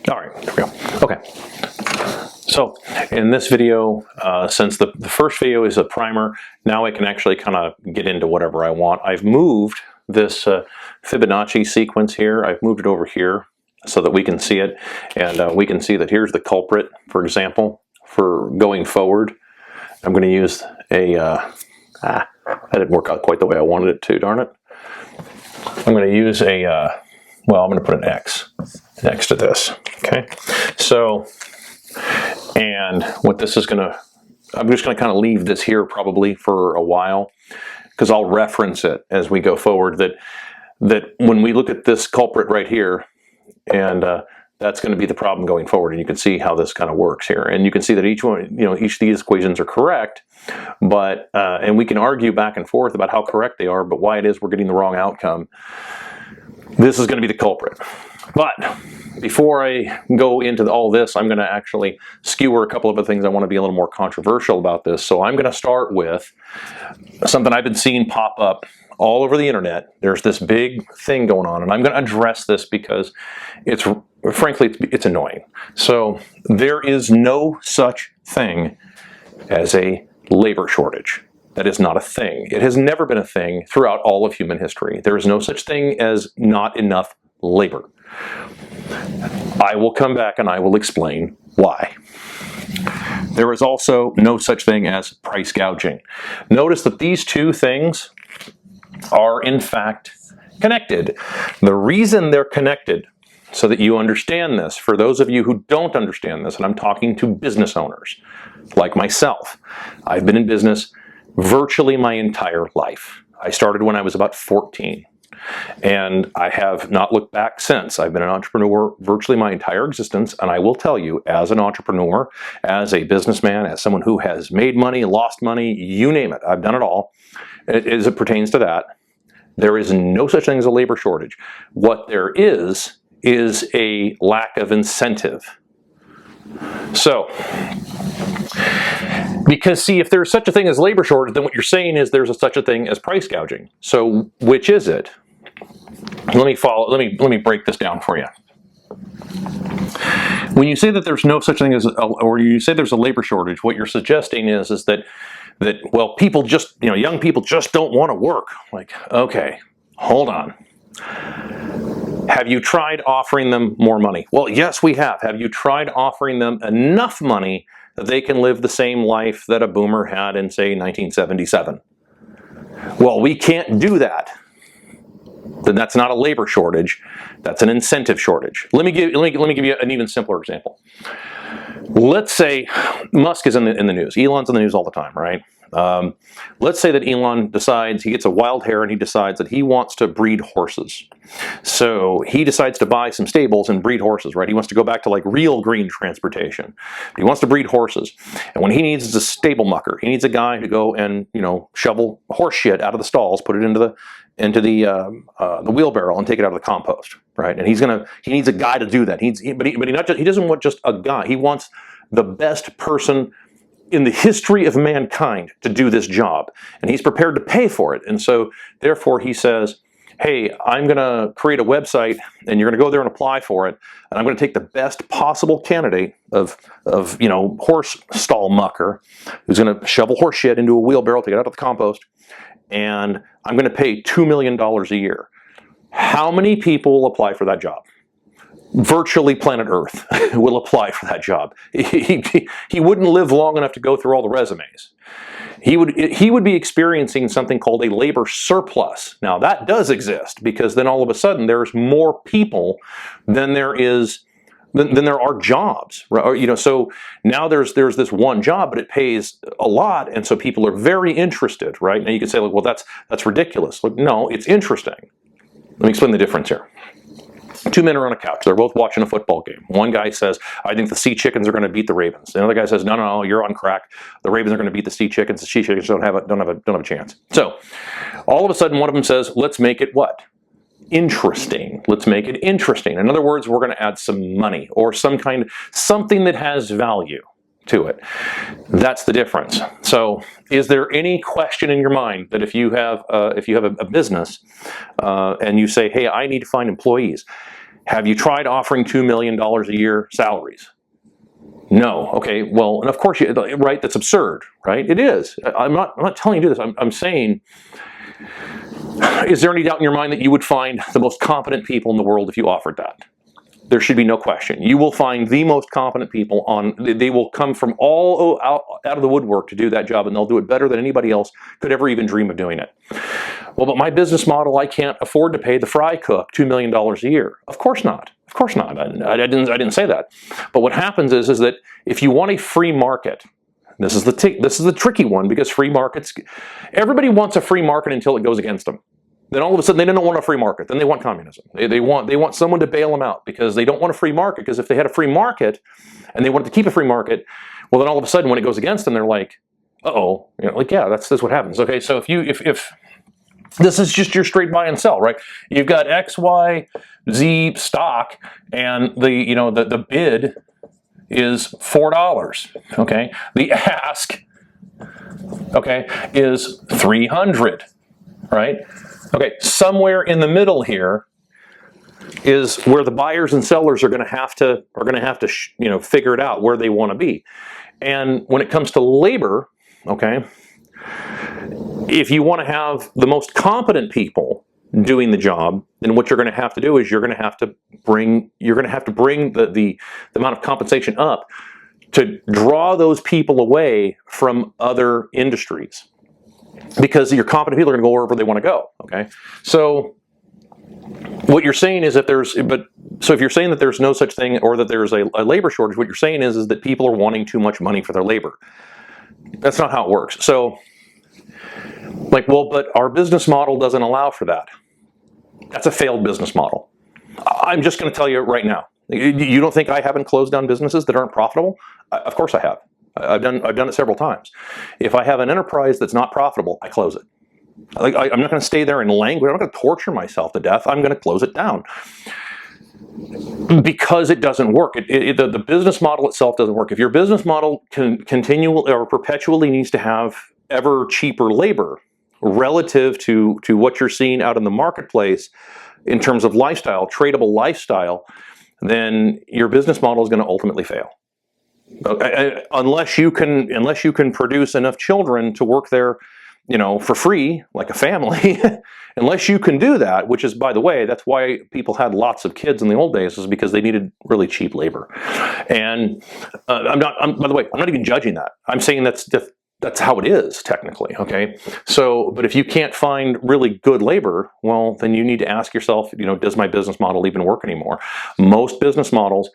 All right, there we go. Okay. So in this video, since the first video is a primer, now I can actually kind of get into whatever I want. I've moved this Fibonacci sequence here. I've moved it over here so that we can see it. And we can see that here's the culprit, for example, for going forward. I'm going to use a, that didn't work out quite the way I wanted it to, darn it. I'm going to use a, well, I'm going to put an X next to this, okay? So, and what this is going to, I'm just going to kind of leave this here probably for a while, because I'll reference it as we go forward, that when we look at this culprit right here, and that's going to be the problem going forward, and you can see how this kind of works here. And you can see that each one, you know, each of these equations are correct, but, and we can argue back and forth about how correct they are, but why it is we're getting the wrong outcome. This is going to be the culprit. But before I go into all this, I'm going to actually skewer a couple of other things. I want to be a little more controversial about this. So I'm going to start with something I've been seeing pop up all over the internet. There's this big thing going on, and I'm going to address this because it's, frankly, it's annoying. So there is no such thing as a labor shortage. That is not a thing. It has never been a thing throughout all of human history. There is no such thing as not enough labor. I will come back and I will explain why. There is also no such thing as price gouging. Notice that these two things are in fact connected. The reason they're connected, so that you understand this, for those of you who don't understand this, and I'm talking to business owners like myself, I've been in business virtually my entire life. I started when I was about 14. And I have not looked back since. I've been an entrepreneur virtually my entire existence, and I will tell you, as an entrepreneur, as a businessman, as someone who has made money, lost money, you name it, I've done it all. As it pertains to that, there is no such thing as a labor shortage. What there is a lack of incentive. So, because see, if there's such a thing as labor shortage, then what you're saying is there's such a thing as price gouging. So, which is it? Let me break this down for you. When you say that there's no such thing as, or you say there's a labor shortage, what you're suggesting is that well, people just, you know, young people just don't want to work. Like, okay, hold on. Have you tried offering them more money? Well, yes, we have. Have you tried offering them enough money that they can live the same life that a boomer had in, say, 1977? Well, we can't do that. Then that's not a labor shortage. That's an incentive shortage. Let me give you an even simpler example. Let's say Musk is in the news. Elon's in the news all the time, right? Let's say that Elon decides, he gets a wild hair and he decides that he wants to breed horses. So he decides to buy some stables and breed horses, right? He wants to go back to like real green transportation. He wants to breed horses. And when he needs is a stable mucker. He needs a guy to go and, you know, shovel horse shit out of the stalls, put it into the wheelbarrow and take it out of the compost, right? And he needs a guy to do that. He doesn't want just a guy. He wants the best person in the history of mankind to do this job, and he's prepared to pay for it. And so therefore he says, hey, I'm going to create a website, and you're going to go there and apply for it, and I'm going to take the best possible candidate of you know, horse stall mucker who's going to shovel horse shit into a wheelbarrow, take it out of the compost, and I'm going to pay $2 million a year. How many people will apply for that job? Virtually planet Earth will apply for that job. He wouldn't live long enough to go through all the resumes. He would be experiencing something called a labor surplus. Now that does exist, because then all of a sudden there's more people than there are jobs, right? You know, so now there's this one job, but it pays a lot, and so people are very interested, right? Now you could say, like, well, that's ridiculous. Like, no, it's interesting. Let me explain the difference here. Two men are on a couch. They're both watching a football game. One guy says, I think the Sea Chickens are going to beat the Ravens. The other guy says, no, you're on crack. The Ravens are going to beat the Sea Chickens. The Sea Chickens don't have a chance. So all of a sudden one of them says, let's make it what? Interesting. Let's make it interesting. In other words, we're going to add some money or something that has value to it. That's the difference. So is there any question in your mind that if you have a business and you say, hey, I need to find employees, Have you tried offering $2 million a year salaries? No. Okay. Well, and of course, right? That's absurd, right? It is. I'm not telling you to do this. I'm saying, is there any doubt in your mind that you would find the most competent people in the world if you offered that? There should be no question. You will find the most competent people they will come from all out of the woodwork to do that job, and they'll do it better than anybody else could ever even dream of doing it. Well, but my business model, I can't afford to pay the fry cook $2 million a year. Of course not. Of course not. I didn't say that. But what happens is that if you want a free market, this is the tricky one, because free markets, everybody wants a free market until it goes against them. Then all of a sudden they don't want a free market. Then they want communism. They want someone to bail them out, because they don't want a free market. Because if they had a free market and they wanted to keep a free market, well, then all of a sudden when it goes against them, they're like, uh-oh, yeah, that's what happens. Okay, so if this is just your straight buy and sell, right? You've got X, Y, Z stock, and the bid is $4. Okay, the ask, okay, is $300, right? Okay, somewhere in the middle here is where the buyers and sellers are going to have to figure it out where they want to be. And when it comes to labor, okay, if you want to have the most competent people doing the job, then what you're going to have to do is you're going to have to bring the amount of compensation up to draw those people away from other industries, because your competent people are going to go wherever they want to go. Okay, so what you're saying is that if you're saying that there's no such thing, or that there's a labor shortage, what you're saying is that people are wanting too much money for their labor. That's not how it works. So, well, but our business model doesn't allow for that. That's a failed business model. I'm just going to tell you right now. You don't think I haven't closed down businesses that aren't profitable? Of course I have. I've done it several times. If I have an enterprise that's not profitable, I close it. I'm not going to stay there and languish. I'm not going to torture myself to death. I'm going to close it down, because it doesn't work. The business model itself doesn't work. If your business model continually or perpetually needs to have ever cheaper labor relative to what you're seeing out in the marketplace in terms of lifestyle, tradable lifestyle, then your business model is going to ultimately fail. Unless you can produce enough children to work there, for free, like a family. Unless you can do that, which is, by the way, that's why people had lots of kids in the old days, is because they needed really cheap labor. And by the way, I'm not even judging that. I'm saying that's how it is technically. Okay, so but if you can't find really good labor, well, then you need to ask yourself, does my business model even work anymore? Most business models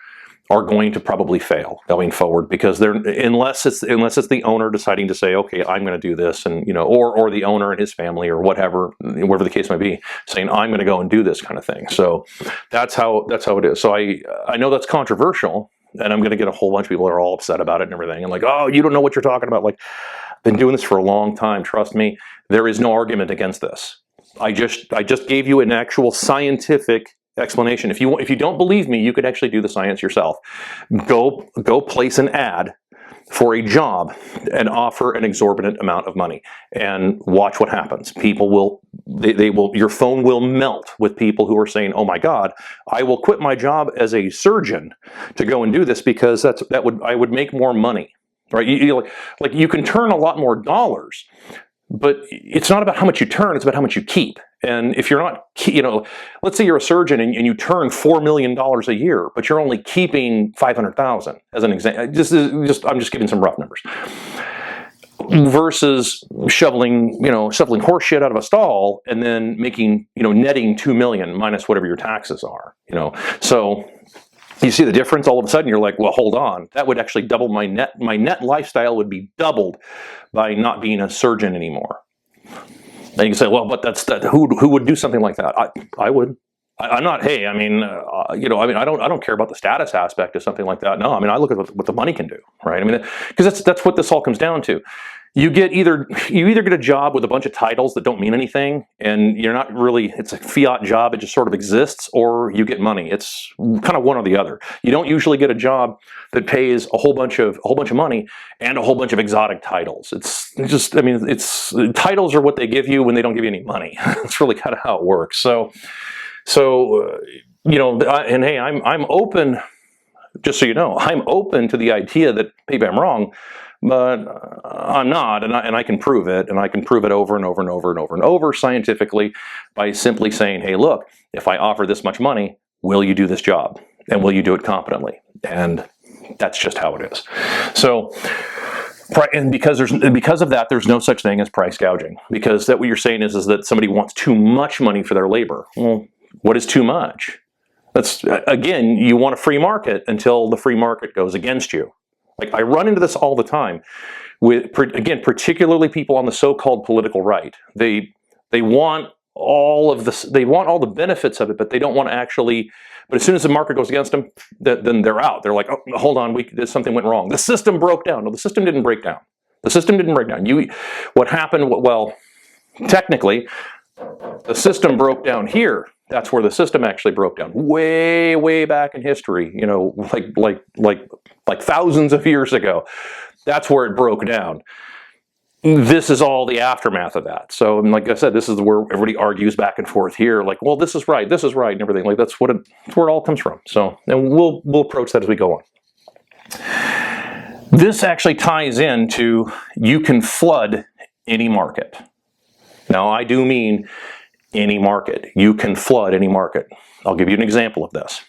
are going to probably fail going forward, because unless it's the owner deciding to say, okay, I'm going to do this, and or the owner and his family, or whatever the case might be, saying I'm going to go and do this kind of thing. So that's how it is. So I know that's controversial, and I'm going to get a whole bunch of people that are all upset about it and everything, and like, oh, you don't know what you're talking about. Like, I've been doing this for a long time. Trust me, there is no argument against this. I just gave you an actual scientific explanation. If you don't believe me, you could actually do the science yourself. Go place an ad for a job and offer an exorbitant amount of money, and watch what happens. People will your phone will melt with people who are saying, "Oh my God, I will quit my job as a surgeon to go and do this, because I would make more money." Right? You can turn a lot more dollars, but it's not about how much you turn, it's about how much you keep. And if you're not, let's say you're a surgeon and you turn $4 million a year, but you're only keeping $500,000 as an example. I'm just giving some rough numbers. Versus shoveling horse shit out of a stall and then making, netting $2 million minus whatever your taxes are, So you see the difference? All of a sudden you're like, well, hold on. That would actually double my net. My net lifestyle would be doubled by not being a surgeon anymore. And you can say, well, but who would do something like that? I would. I'm not. Hey, I don't care about the status aspect of something like that. No, I look at what the money can do, right? Because that's what this all comes down to. You either get a job with a bunch of titles that don't mean anything, and you're not really, it's a fiat job, it just sort of exists, or you get money. It's kind of one or the other. You don't usually get a job that pays a whole bunch of money and a whole bunch of exotic titles. It's titles are what they give you when they don't give you any money. That's really kind of how it works. So and hey, I'm open. Just so you know, I'm open to the idea that maybe I'm wrong, but I'm not, and I can prove it, and I can prove it over and over and over and over and over scientifically by simply saying, hey, look, if I offer this much money, will you do this job? And will you do it competently? And that's just how it is. So, and because of that, there's no such thing as price gouging, because that what you're saying is that somebody wants too much money for their labor. Well, what is too much? That's, again, you want a free market until the free market goes against you. Like, I run into this all the time with, again, particularly people on the so-called political right. They want all of this, they want all the benefits of it, but they don't want to actually. But as soon as the market goes against them, then they're out. They're like, oh, hold on, something went wrong. The system broke down. No, the system didn't break down. The system didn't break down. What happened? Well, technically, the system broke down here. That's where the system actually broke down, way, way back in history. Like thousands of years ago. That's where it broke down. This is all the aftermath of that. So, like I said, this is where everybody argues back and forth here. Like, well, this is right, and everything. Like, that's where it all comes from. So, and we'll approach that as we go on. This actually ties into, you can flood any market. Now, I do mean any market. You can flood any market. I'll give you an example of this.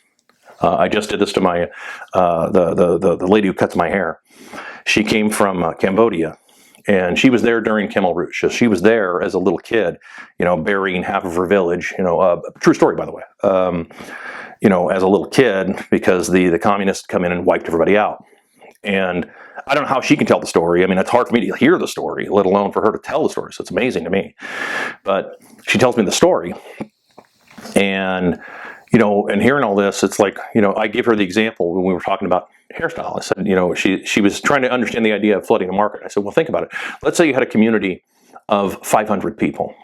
I just did this to my the lady who cuts my hair. She came from Cambodia, and she was there during Khmer Rouge. So she was there as a little kid, burying half of her village. True story, by the way. As a little kid, because the communists come in and wiped everybody out. And I don't know how she can tell the story. I mean, it's hard for me to hear the story, let alone for her to tell the story. So it's amazing to me. But she tells me the story. And, and hearing all this, it's like, I give her the example when we were talking about hairstyle. I said, she was trying to understand the idea of flooding a market. I said, well, think about it. Let's say you had a community of 500 people.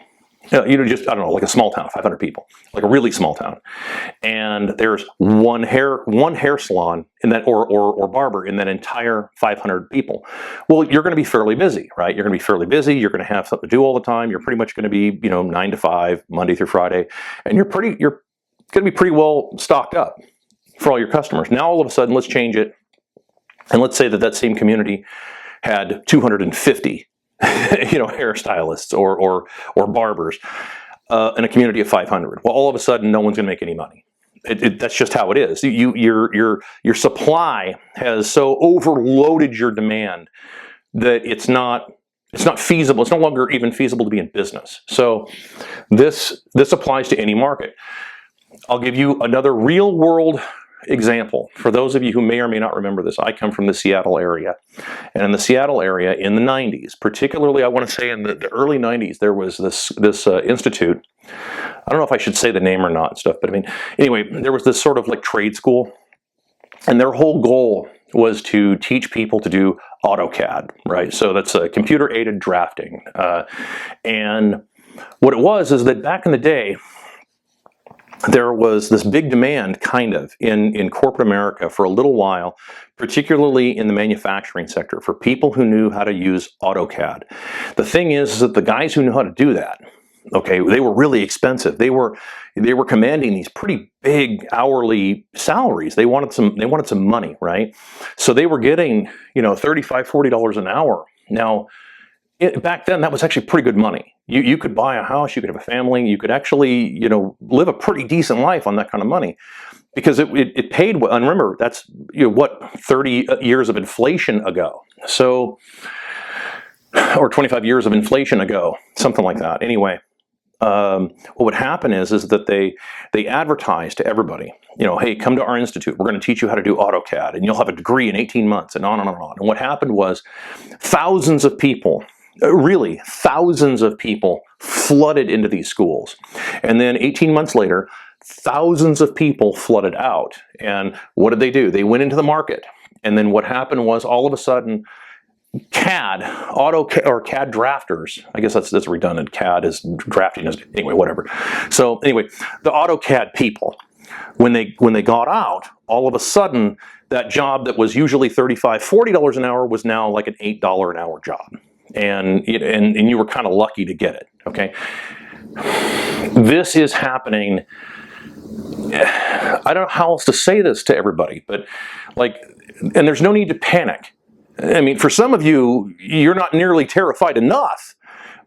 Just, I don't know, like a small town, 500 people, like a really small town. And there's one hair salon in that, or barber in that entire 500 people. Well, you're going to be fairly busy, right? You're going to be fairly busy. You're going to have something to do all the time. You're pretty much going to be, 9 to 5, Monday through Friday. And you're going to be pretty well stocked up for all your customers. Now, all of a sudden, let's change it. And let's say that same community had 250 hairstylists or barbers in a community of 500. Well, all of a sudden, no one's going to make any money. That's just how it is. Your supply has so overloaded your demand that it's not feasible. It's no longer even feasible to be in business. So this applies to any market. I'll give you another real world example. For those of you who may or may not remember this, I come from the Seattle area. And in the Seattle area in the 90s, particularly I want to say in the early 90s, there was this institute. I don't know if I should say the name or not and stuff, but I mean, anyway, there was this sort of like trade school. And their whole goal was to teach people to do AutoCAD, right? So that's computer-aided drafting. And what it was is that back in the day, there was this big demand kind of in corporate America for a little while, particularly in the manufacturing sector, for people who knew how to use AutoCAD. The thing is that the guys who knew how to do that, okay, they were really expensive. They were commanding these pretty big hourly salaries. They wanted some money, right? So they were getting, $35, $40 an hour. Now, back then, that was actually pretty good money. You could buy a house, you could have a family, you could actually, live a pretty decent life on that kind of money, because it paid well. And remember, that's 30 years of inflation ago. So, or 25 years of inflation ago, something like that. Anyway, what would happen is that they advertise to everybody, hey, come to our institute. We're going to teach you how to do AutoCAD, and you'll have a degree in 18 months, and on and on and on. And what happened was thousands of people, really thousands of people, flooded into these schools. And then 18 months later, thousands of people flooded out. And what did they do? They went into the market. And then what happened was, all of a sudden, CAD drafters, I guess that's redundant. CAD is drafting, anyway, whatever. So anyway, the AutoCAD people, when they got out, all of a sudden, that job that was usually $35, $40 an hour was now like an $8 an hour job. And you were kind of lucky to get it, okay? This is happening I don't know how else to say this to everybody, but like, and there's no need to panic. I mean, for some of you, you're not nearly terrified enough.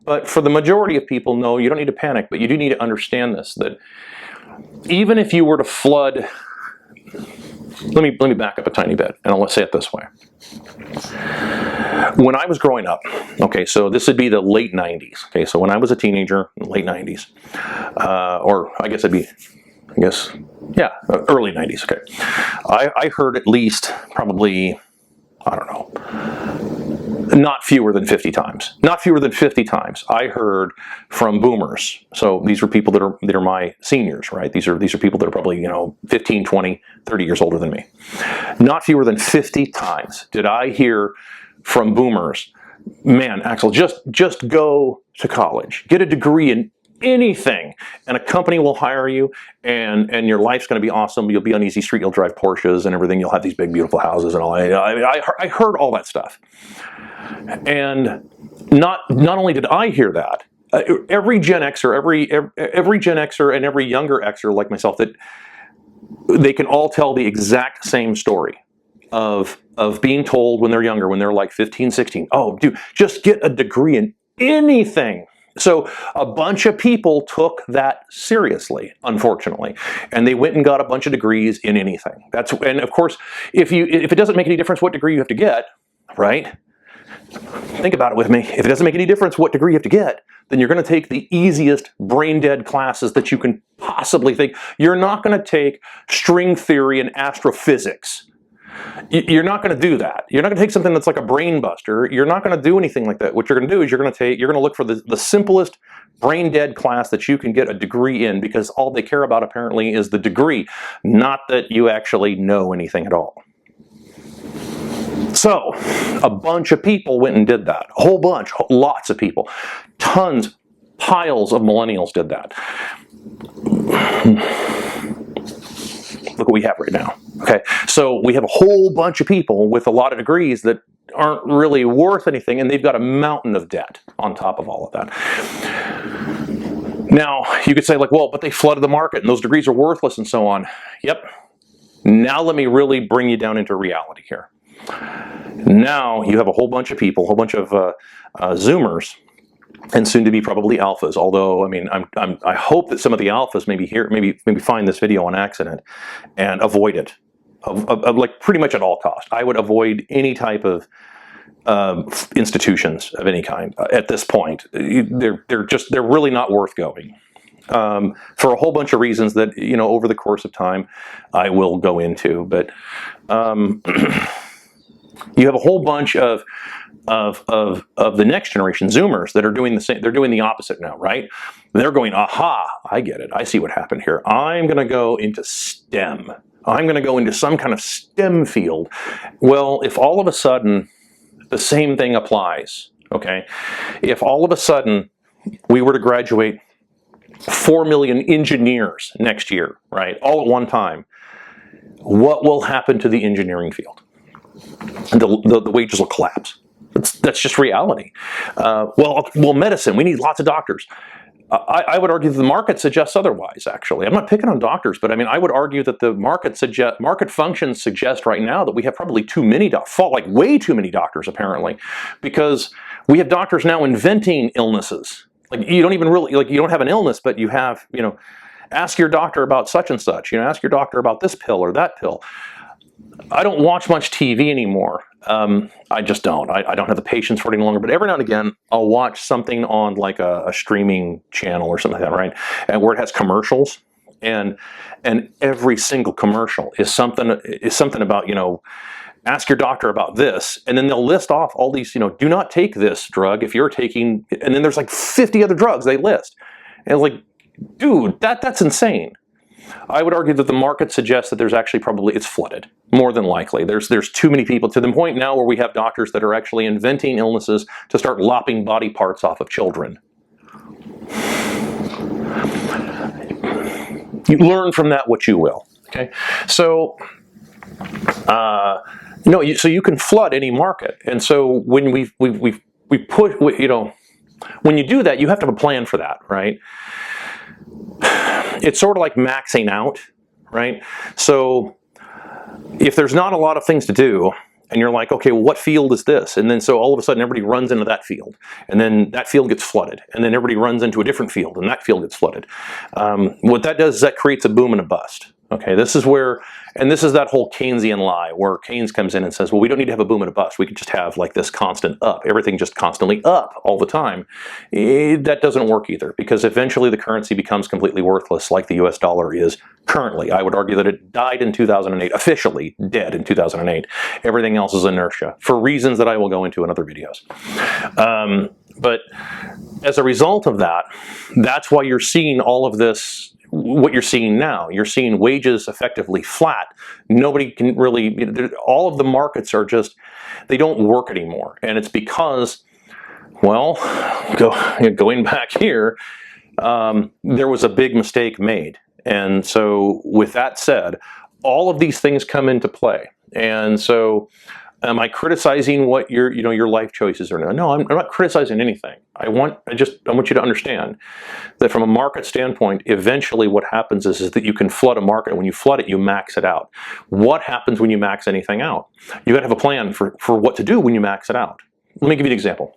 But for the majority of people, no, you don't need to panic, but you do need to understand this, that even if you were to flood, let me back up a tiny bit, and I'll say it this way. When I was growing up, okay, so this would be the late 90s, okay, so when I was a teenager, late 90s, or I guess it'd be, yeah, early 90s, okay, I heard at least probably, I don't know, not fewer than 50 times. Not fewer than 50 times I heard from boomers. So these are people that are my seniors, right? These are people that are probably, 15, 20, 30 years older than me. Not fewer than 50 times did I hear from boomers, man, Axel, just go to college, get a degree in anything, and a company will hire you, and your life's going to be awesome. You'll be on Easy Street, you'll drive Porsches and everything. You'll have these big, beautiful houses and all. I heard all that stuff, and not only did I hear that, every Gen Xer, every Gen Xer, and every younger Xer like myself, that they can all tell the exact same story of being told when they're younger, when they're like 15, 16, oh, dude, just get a degree in anything. So a bunch of people took that seriously, unfortunately, and they went and got a bunch of degrees in anything. And of course, if it doesn't make any difference what degree you have to get, right? Think about it with me. If it doesn't make any difference what degree you have to get, then you're going to take the easiest brain-dead classes that you can possibly think. You're not going to take string theory and astrophysics. You're not going to do that. You're not going to take something that's like a brain buster. You're not going to do anything like that. What you're going to do is you're going to look for the simplest brain dead class that you can get a degree in, because all they care about apparently is the degree, not that you actually know anything at all. So a bunch of people went and did that. A whole bunch, lots of people, tons, piles of millennials did that. Look what we have right now. Okay, so we have a whole bunch of people with a lot of degrees that aren't really worth anything, and they've got a mountain of debt on top of all of that. Now, you could say, like, well, but they flooded the market, and those degrees are worthless, and so on. Yep. Now let me really bring you down into reality here. Now you have a whole bunch of people, a whole bunch of Zoomers, and soon to be probably alphas. Although, I mean, I hope that some of the alphas maybe find this video on accident and avoid it, like pretty much at all cost. I would avoid any type of institutions of any kind at this point. They're really not worth going, for a whole bunch of reasons that over the course of time I will go into. But you have a whole bunch of the next generation Zoomers that are doing the same. They're doing the opposite now, right? They're going, aha, I get it. I see what happened here. I'm going to go into STEM. I'm going to go into some kind of STEM field. Well, if all of a sudden the same thing applies, okay? If all of a sudden we were to graduate 4 million engineers next year, right, all at one time, what will happen to the engineering field? The wages will collapse. That's just reality. Well, medicine, we need lots of doctors. I would argue that the market suggests otherwise, actually. I'm not picking on doctors, but I mean, I would argue that the market functions suggest right now that we have probably too many like way too many doctors, apparently, because we have doctors now inventing illnesses. Like, you don't even really, like, you don't have an illness, but you have, ask your doctor about such and such, ask your doctor about this pill or that pill. I don't watch much TV anymore. I just don't. I don't have the patience for it any longer. But every now and again, I'll watch something on like a streaming channel or something like that, right? And where it has commercials, and every single commercial is something about ask your doctor about this, and then they'll list off all these do not take this drug if you're taking, and then there's like 50 other drugs they list, and it's like, dude, that's insane. I would argue that the market suggests that there's actually it's flooded, more than likely. There's too many people, to the point now where we have doctors that are actually inventing illnesses to start lopping body parts off of children. You learn from that what you will. Okay, so so you can flood any market, and so when we put when you do that, you have to have a plan for that, right? It's sort of like maxing out, right? So if there's not a lot of things to do, and you're like, okay, well, what field is this? And then so all of a sudden everybody runs into that field, and then that field gets flooded, and then everybody runs into a different field, and that field gets flooded. What that does is that creates a boom and a bust. Okay, this is where, and this is that whole Keynesian lie where Keynes comes in and says, well, we don't need to have a boom and a bust. We could just have like this constant up, everything just constantly up all the time. That doesn't work either, because eventually the currency becomes completely worthless, like the US dollar is currently. I would argue that it died in 2008, officially dead in 2008. Everything else is inertia, for reasons that I will go into in other videos. But as a result of that, that's why you're seeing all of this, what you're seeing now. You're seeing wages effectively flat. Nobody can really, all of the markets are just, they don't work anymore. And it's because, well, going back here, there was a big mistake made. And so with that said, all of these things come into play. And so am I criticizing what your life choices are now? No, I'm not criticizing anything. I want you to understand that from a market standpoint, eventually what happens is that you can flood a market. When you flood it, you max it out. What happens when you max anything out? You got to have a plan for what to do when you max it out. Let me give you an example.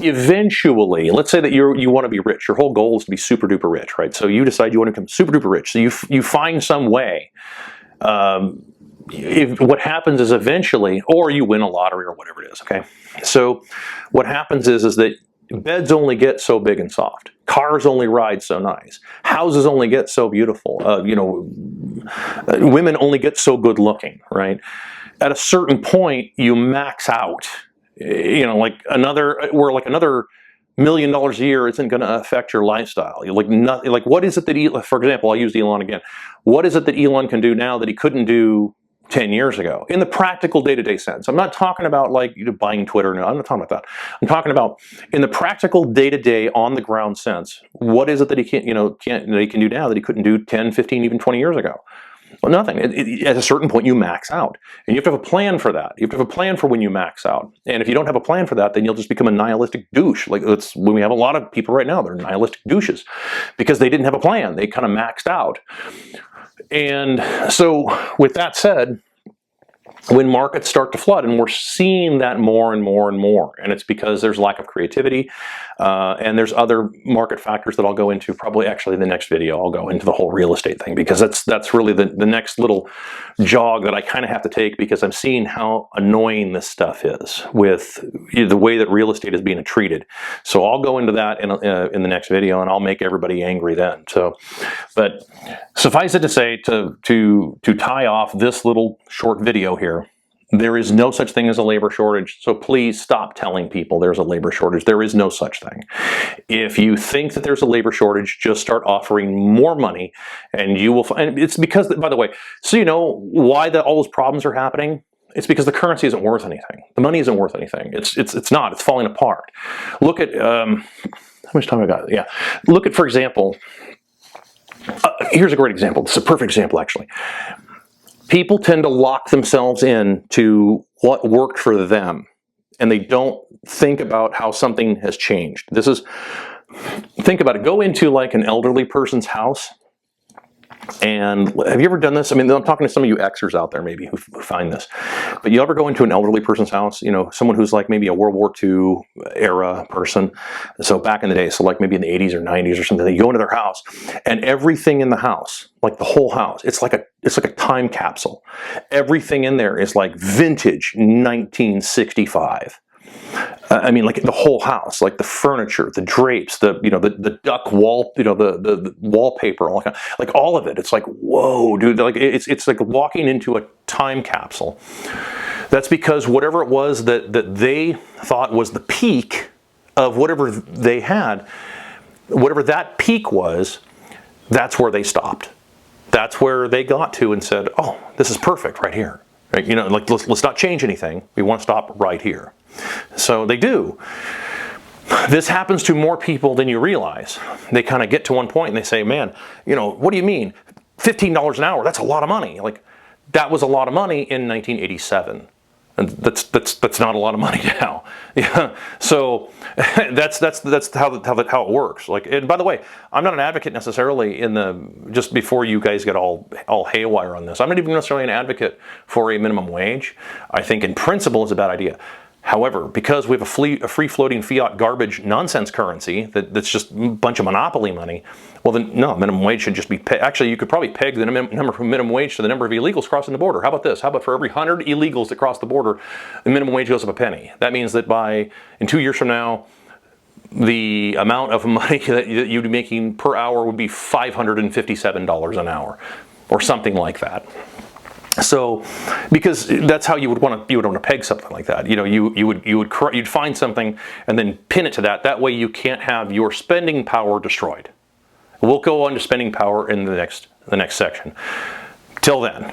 Eventually, let's say that you want to be rich. Your whole goal is to be super duper rich, right? So you decide you want to become super duper rich. So you find some way. What happens is eventually, or you win a lottery or whatever it is, okay? So what happens is that beds only get so big and soft. Cars only ride so nice. Houses only get so beautiful. Women only get so good looking, right? At a certain point, you max out. Like another $1 million a year isn't going to affect your lifestyle. Like what is it that for example, I'll use Elon again. What is it that Elon can do now that he couldn't do 10 years ago in the practical day-to-day sense? I'm not talking about like buying Twitter. No, I'm not talking about that. I'm talking about in the practical day-to-day on the ground sense. What is it that he can do now that he couldn't do 10, 15, even 20 years ago? Well, nothing. At a certain point, you max out. And you have to have a plan for that. You have to have a plan for when you max out. And if you don't have a plan for that, then you'll just become a nihilistic douche. Like that's when we have a lot of people right now, they're nihilistic douches because they didn't have a plan. They kind of maxed out. And so with that said, when markets start to flood, and we're seeing that more and more and more, and it's because there's lack of creativity, and there's other market factors that I'll go into probably actually in the next video. I'll go into the whole real estate thing because that's really the next little jog that I kind of have to take, because I'm seeing how annoying this stuff is with the way that real estate is being treated. So I'll go into that in the next video, and I'll make everybody angry then. So, but suffice it to say, to tie off this little short video here, there is no such thing as a labor shortage. So please stop telling people there's a labor shortage. There is no such thing. If you think that there's a labor shortage, just start offering more money, and you will find. It's because, by the way, so you know why all those problems are happening. It's because the currency isn't worth anything. The money isn't worth anything. It's not. It's falling apart. Look at how much time I got. Yeah. Look at, for example. Here's a great example. This is a perfect example, actually. People tend to lock themselves in to what worked for them, and they don't think about how something has changed. Think about it. Go into like an elderly person's house, and have you ever done this? I mean, I'm talking to some of you Xers out there maybe who find this, but you ever go into an elderly person's house, someone who's like maybe a World War II era person, so back in the day, so like maybe in the 80s or 90s or something, you go into their house, and everything in the house, like the whole house, it's like a time capsule. Everything in there is like vintage 1965. I mean, like the whole house, like the furniture, the drapes, the duck wall, the wallpaper, like all of it. It's like, whoa, dude! Like it's like walking into a time capsule. That's because whatever it was that they thought was the peak of whatever they had, whatever that peak was, that's where they stopped. That's where they got to and said, "Oh, this is perfect right here." Right? Like let's not change anything. We want to stop right here. So they do. This happens to more people than you realize. They kind of get to one point and they say, man, what do you mean? $15 an hour, that's a lot of money. Like, that was a lot of money in 1987. And that's not a lot of money now. Yeah. So that's how it works. Like, and by the way, I'm not an advocate necessarily just before you guys get all haywire on this. I'm not even necessarily an advocate for a minimum wage. I think in principle it's a bad idea. However, because we have a free-floating fiat garbage nonsense currency that's just a bunch of monopoly money, well then, no, minimum wage should just be actually, you could probably peg the number of minimum wage to the number of illegals crossing the border. How about this? How about for every 100 illegals that cross the border, the minimum wage goes up a penny? That means that in 2 years from now, the amount of money that you'd be making per hour would be $557 an hour, or something like that. So, because that's how you would want to peg something like that. You know, you'd find something and then pin it to that. That way, you can't have your spending power destroyed. We'll go on to spending power in the next section. Till then.